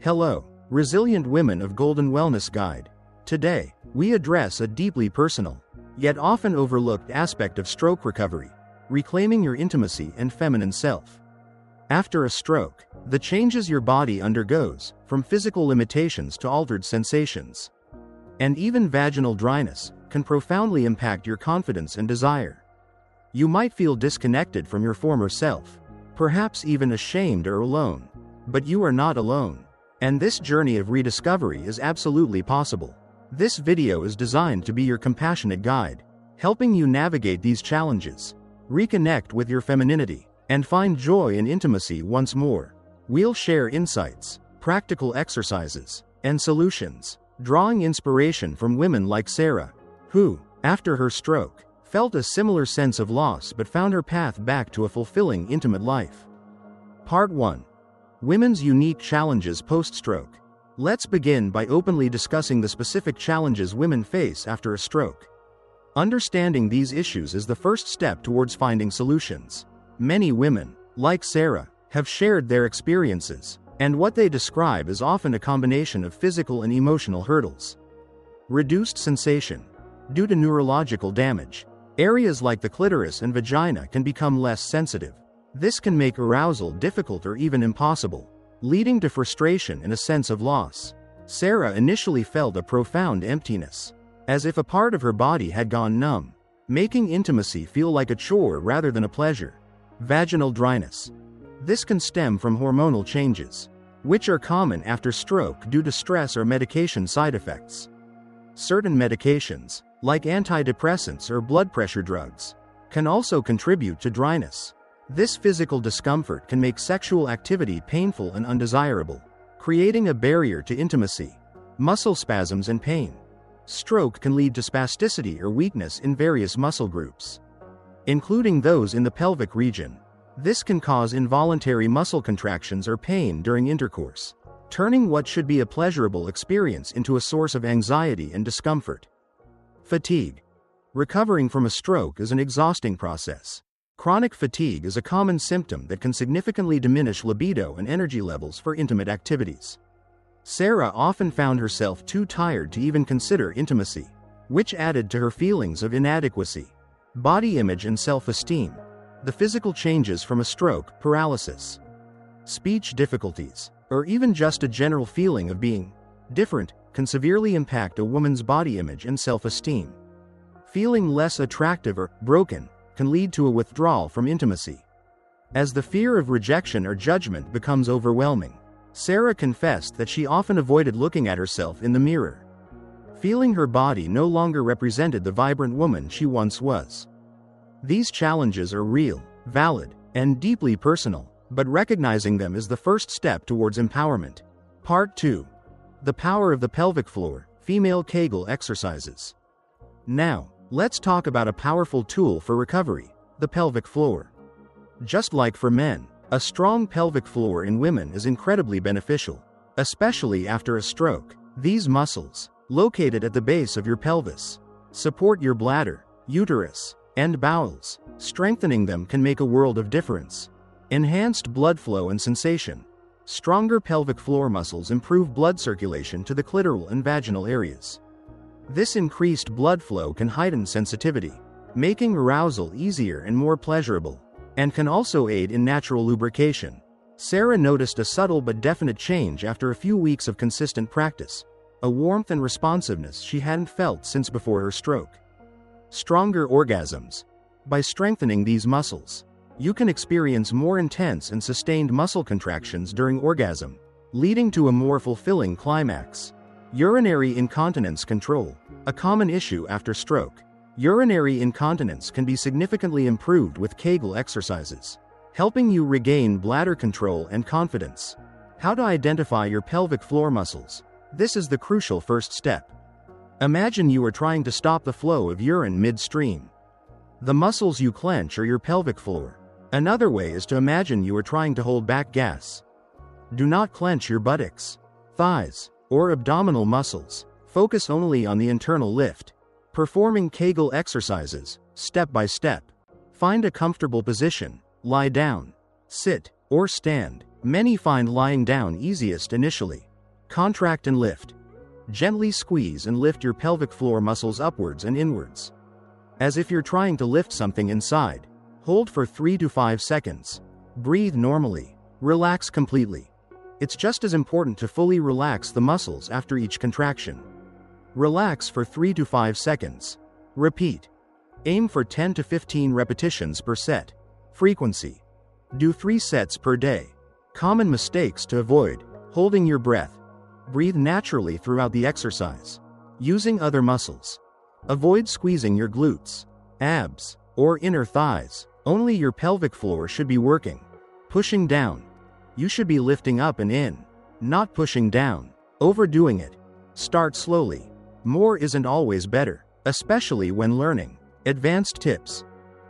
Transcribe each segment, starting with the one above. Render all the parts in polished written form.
Hello, resilient women of Golden Wellness Guide. Today, we address a deeply personal, yet often overlooked aspect of stroke recovery, reclaiming your intimacy and feminine self. After a stroke, the changes your body undergoes, from physical limitations to altered sensations, and even vaginal dryness, can profoundly impact your confidence and desire. You might feel disconnected from your former self, perhaps even ashamed or alone. But you are not alone. And this journey of rediscovery is absolutely possible. This video is designed to be your compassionate guide, helping you navigate these challenges, reconnect with your femininity, and find joy and intimacy once more. We'll share insights, practical exercises, and solutions, drawing inspiration from women like Sarah, who, after her stroke, felt a similar sense of loss but found her path back to a fulfilling intimate life. Part 1. Women's unique challenges post-stroke. Let's begin by openly discussing the specific challenges women face after a stroke. Understanding these issues is the first step towards finding solutions. Many women, like Sarah, have shared their experiences, and what they describe is often a combination of physical and emotional hurdles. Reduced sensation. Due to neurological damage, areas like the clitoris and vagina can become less sensitive. This can make arousal difficult or even impossible, leading to frustration and a sense of loss. Sarah initially felt a profound emptiness, as if a part of her body had gone numb, making intimacy feel like a chore rather than a pleasure. Vaginal dryness. This can stem from hormonal changes, which are common after stroke due to stress or medication side effects. Certain medications, like antidepressants or blood pressure drugs, can also contribute to dryness. This physical discomfort can make sexual activity painful and undesirable, creating a barrier to intimacy. Muscle spasms and pain. Stroke can lead to spasticity or weakness in various muscle groups, including those in the pelvic region. This can cause involuntary muscle contractions or pain during intercourse, turning what should be a pleasurable experience into a source of anxiety and discomfort. Fatigue. Recovering from a stroke is an exhausting process. Chronic fatigue is a common symptom that can significantly diminish libido and energy levels for intimate activities. Sarah often found herself too tired to even consider intimacy, which added to her feelings of inadequacy. Body image and self-esteem. The physical changes from a stroke, paralysis, speech difficulties, or even just a general feeling of being different, can severely impact a woman's body image and self-esteem. Feeling less attractive or broken can lead to a withdrawal from intimacy, as the fear of rejection or judgment becomes overwhelming. Sarah confessed that she often avoided looking at herself in the mirror, feeling her body no longer represented the vibrant woman she once was. These challenges are real, valid, and deeply personal, but recognizing them is the first step towards empowerment. Part 2. The power of the pelvic floor, female Kegel exercises. Now, let's talk about a powerful tool for recovery, the pelvic floor. Just like for men, a strong pelvic floor in women is incredibly beneficial, especially after a stroke. These muscles, located at the base of your pelvis, support your bladder, uterus, and bowels. Strengthening them can make a world of difference. Enhanced blood flow and sensation. Stronger pelvic floor muscles improve blood circulation to the clitoral and vaginal areas. This increased blood flow can heighten sensitivity, making arousal easier and more pleasurable, and can also aid in natural lubrication. Sarah noticed a subtle but definite change after a few weeks of consistent practice, a warmth and responsiveness she hadn't felt since before her stroke. Stronger orgasms. By strengthening these muscles, you can experience more intense and sustained muscle contractions during orgasm, leading to a more fulfilling climax. Urinary incontinence control. A common issue after stroke. Urinary incontinence can be significantly improved with Kegel exercises, helping you regain bladder control and confidence. How to identify your pelvic floor muscles. This is the crucial first step. Imagine you are trying to stop the flow of urine midstream. The muscles you clench are your pelvic floor. Another way is to imagine you are trying to hold back gas. Do not clench your buttocks, thighs, or abdominal muscles. Focus only on the internal lift. Performing Kegel exercises, step by step. Find a comfortable position, lie down, sit, or stand. Many find lying down easiest initially. Contract and lift. Gently squeeze and lift your pelvic floor muscles upwards and inwards, as if you're trying to lift something inside. Hold for 3 to 5 seconds. Breathe normally. Relax completely. It's just as important to fully relax the muscles after each contraction. Relax for 3 to 5 seconds. Repeat. Aim for 10 to 15 repetitions per set. Frequency. Do 3 sets per day. Common mistakes to avoid: holding your breath. Breathe naturally throughout the exercise. Using other muscles. Avoid squeezing your glutes, abs, or inner thighs. Only your pelvic floor should be working. Pushing down. You should be lifting up and in, not pushing down. Overdoing it. Start slowly. More isn't always better, especially when learning advanced tips.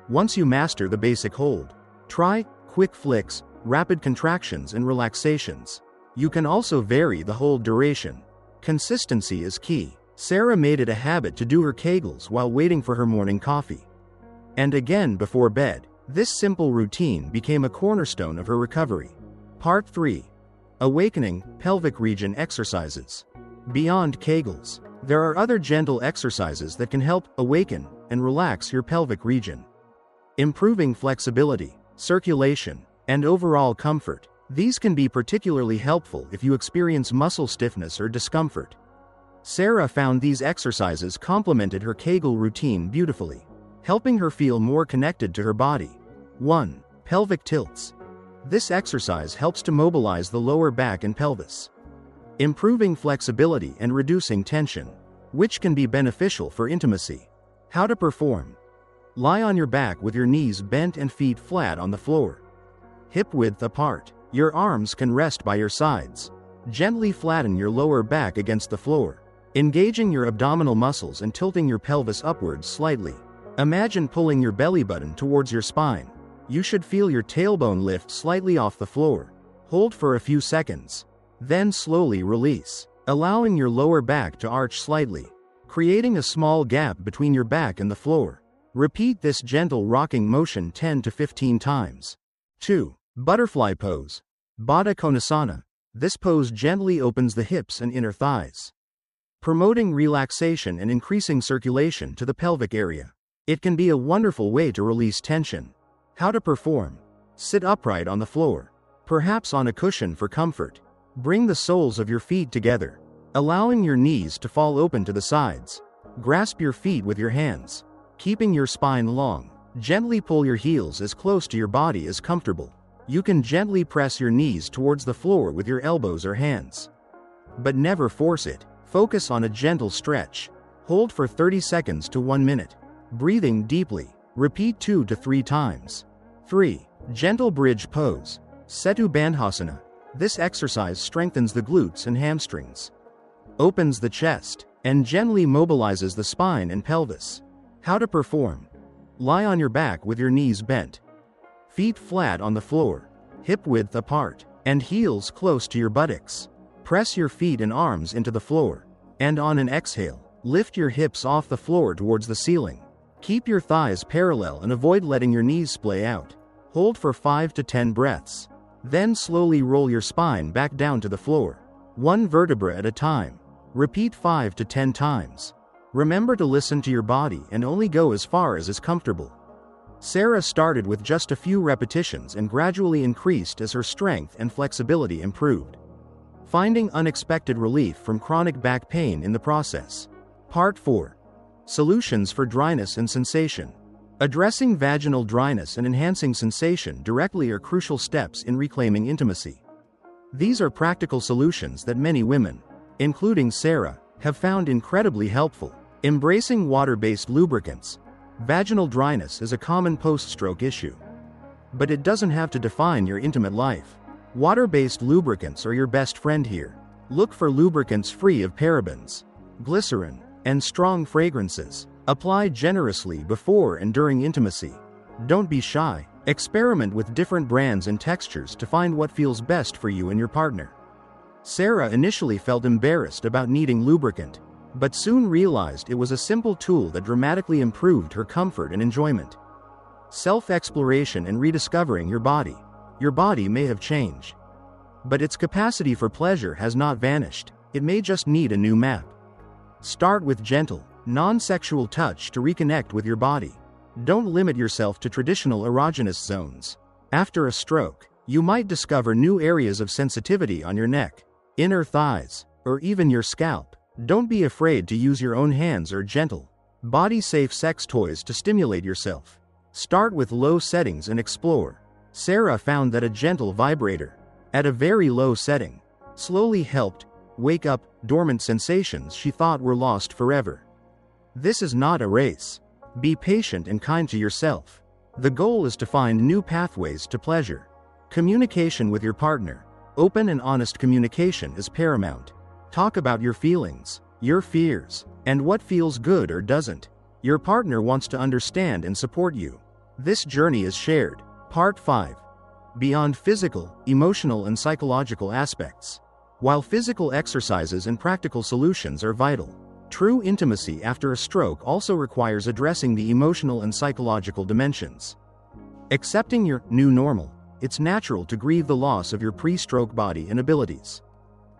Once you master the basic hold, try quick flicks, rapid contractions, and relaxations. You can also vary the hold duration. Consistency is key. Sarah made it a habit to do her Kegels while waiting for her morning coffee, and again before bed. This simple routine became a cornerstone of her recovery. Part 3. Awakening pelvic region exercises. Beyond Kegels, there are other gentle exercises that can help awaken and relax your pelvic region, improving flexibility, circulation, and overall comfort. These can be particularly helpful if you experience muscle stiffness or discomfort. Sarah found these exercises complemented her Kegel routine beautifully, helping her feel more connected to her body. 1. Pelvic tilts. This exercise helps to mobilize the lower back and pelvis, improving flexibility and reducing tension, which can be beneficial for intimacy. How to perform. Lie on your back with your knees bent and feet flat on the floor, hip width apart. Your arms can rest by your sides. Gently flatten your lower back against the floor, engaging your abdominal muscles and tilting your pelvis upwards slightly. Imagine pulling your belly button towards your spine. You should feel your tailbone lift slightly off the floor. Hold for a few seconds, then slowly release, allowing your lower back to arch slightly, creating a small gap between your back and the floor. Repeat this gentle rocking motion 10 to 15 times. 2. Butterfly pose. Baddha Konasana. This pose gently opens the hips and inner thighs, promoting relaxation and increasing circulation to the pelvic area. It can be a wonderful way to release tension. How to perform. Sit upright on the floor, perhaps on a cushion for comfort. Bring the soles of your feet together, allowing your knees to fall open to the sides. Grasp your feet with your hands, keeping your spine long. Gently pull your heels as close to your body as comfortable. You can gently press your knees towards the floor with your elbows or hands, but never force it. Focus on a gentle stretch. Hold for 30 seconds to 1 minute. Breathing deeply. Repeat 2 to 3 times. 3. Gentle bridge pose. Setu Bandhasana. This exercise strengthens the glutes and hamstrings, opens the chest, and gently mobilizes the spine and pelvis. How to perform. Lie on your back with your knees bent, feet flat on the floor, hip width apart, and heels close to your buttocks. Press your feet and arms into the floor, and on an exhale, lift your hips off the floor towards the ceiling. Keep your thighs parallel and avoid letting your knees splay out. Hold for 5 to 10 breaths. Then slowly roll your spine back down to the floor, 1 vertebra at a time. Repeat 5 to 10 times. Remember to listen to your body and only go as far as is comfortable. Sarah started with just a few repetitions and gradually increased as her strength and flexibility improved, finding unexpected relief from chronic back pain in the process. Part 4. Solutions for dryness and sensation. Addressing vaginal dryness and enhancing sensation directly are crucial steps in reclaiming intimacy. These are practical solutions that many women, including Sarah, have found incredibly helpful. Embracing water-based lubricants. Vaginal dryness is a common post-stroke issue, but it doesn't have to define your intimate life. Water-based lubricants are your best friend here. Look for lubricants free of parabens, glycerin, and strong fragrances. Apply generously before and during intimacy. Don't be shy. Experiment with different brands and textures to find what feels best for you and your partner. Sarah initially felt embarrassed about needing lubricant, but soon realized it was a simple tool that dramatically improved her comfort and enjoyment. Self-exploration and rediscovering your body. Your body may have changed, But its capacity for pleasure has not vanished. It may just need a new map. Start with gentle, non-sexual touch to reconnect with your body. Don't limit yourself to traditional erogenous zones. After a stroke, you might discover new areas of sensitivity on your neck, inner thighs, or even your scalp. Don't be afraid to use your own hands or gentle, body-safe sex toys to stimulate yourself. Start with low settings and explore. Sarah found that a gentle vibrator, at a very low setting, slowly helped wake up dormant sensations she thought were lost forever. This is not a race. Be patient and kind to yourself. The goal is to find new pathways to pleasure. Communication with your partner. Open and honest communication is paramount. Talk about your feelings, your fears, and what feels good or doesn't. Your partner wants to understand and support you. This journey is shared. Part 5. Beyond physical, emotional, and psychological aspects. While physical exercises and practical solutions are vital, true intimacy after a stroke also requires addressing the emotional and psychological dimensions. Accepting your new normal. It's natural to grieve the loss of your pre-stroke body and abilities.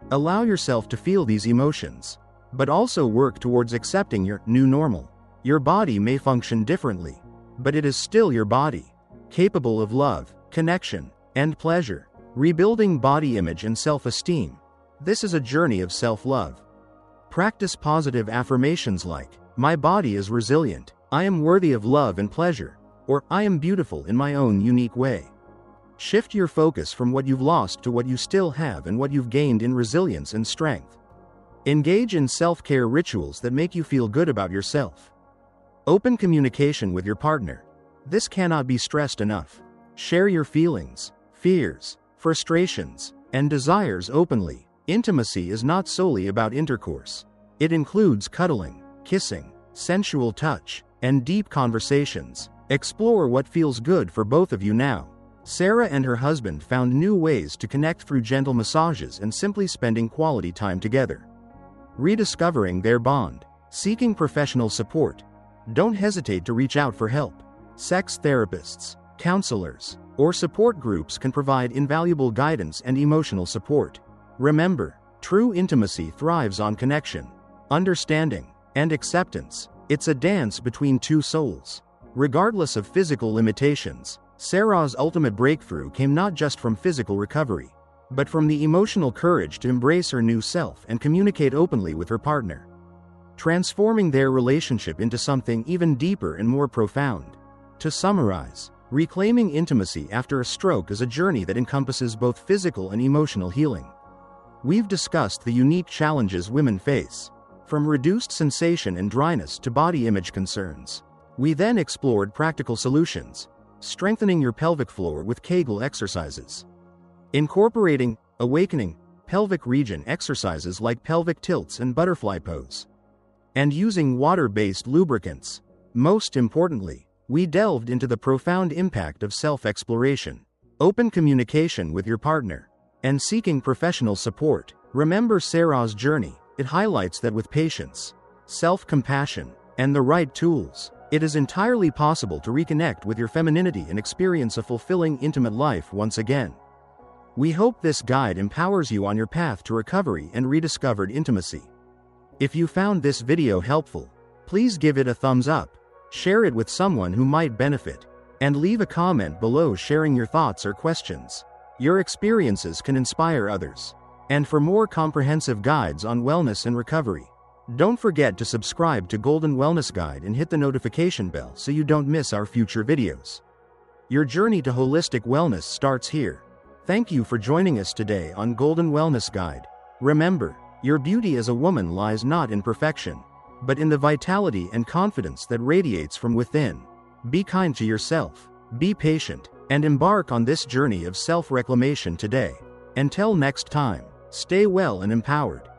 Allow yourself to feel these emotions, but also work towards accepting your new normal. Your body may function differently, but it is still your body, capable of love, connection, and pleasure. Rebuilding body image and self-esteem. This is a journey of self-love. Practice positive affirmations like, "My body is resilient," "I am worthy of love and pleasure," or "I am beautiful in my own unique way." Shift your focus from what you've lost to what you still have and what you've gained in resilience and strength. Engage in self-care rituals that make you feel good about yourself. Open communication with your partner. This cannot be stressed enough. Share your feelings, fears, frustrations, and desires openly. Intimacy is not solely about intercourse. It includes cuddling, kissing, sensual touch, and deep conversations. Explore what feels good for both of you now. Sarah and her husband found new ways to connect through gentle massages and simply spending quality time together. Rediscovering their bond. Seeking professional support. Don't hesitate to reach out for help. Sex therapists, counselors, or support groups can provide invaluable guidance and emotional support. Remember, true intimacy thrives on connection, understanding, and acceptance. It's a dance between two souls. Regardless of physical limitations, Sarah's ultimate breakthrough came not just from physical recovery, but from the emotional courage to embrace her new self and communicate openly with her partner, transforming their relationship into something even deeper and more profound. To summarize, reclaiming intimacy after a stroke is a journey that encompasses both physical and emotional healing. We've discussed the unique challenges women face, from reduced sensation and dryness to body image concerns. We then explored practical solutions, strengthening your pelvic floor with Kegel exercises, incorporating awakening pelvic region exercises like pelvic tilts and butterfly pose, and using water-based lubricants. Most importantly, we delved into the profound impact of self-exploration, open communication with your partner, and seeking professional support. Remember Sarah's journey. It highlights that with patience, self-compassion, and the right tools, it is entirely possible to reconnect with your femininity and experience a fulfilling, intimate life once again. We hope this guide empowers you on your path to recovery and rediscovered intimacy. If you found this video helpful, please give it a thumbs up, share it with someone who might benefit, and leave a comment below sharing your thoughts or questions. Your experiences can inspire others. And for more comprehensive guides on wellness and recovery, don't forget to subscribe to Golden Wellness Guide and hit the notification bell so you don't miss our future videos. Your journey to holistic wellness starts here. Thank you for joining us today on Golden Wellness Guide. Remember, your beauty as a woman lies not in perfection, but in the vitality and confidence that radiates from within. Be kind to yourself, be patient, and embark on this journey of self-reclamation today. Until next time, stay well and empowered.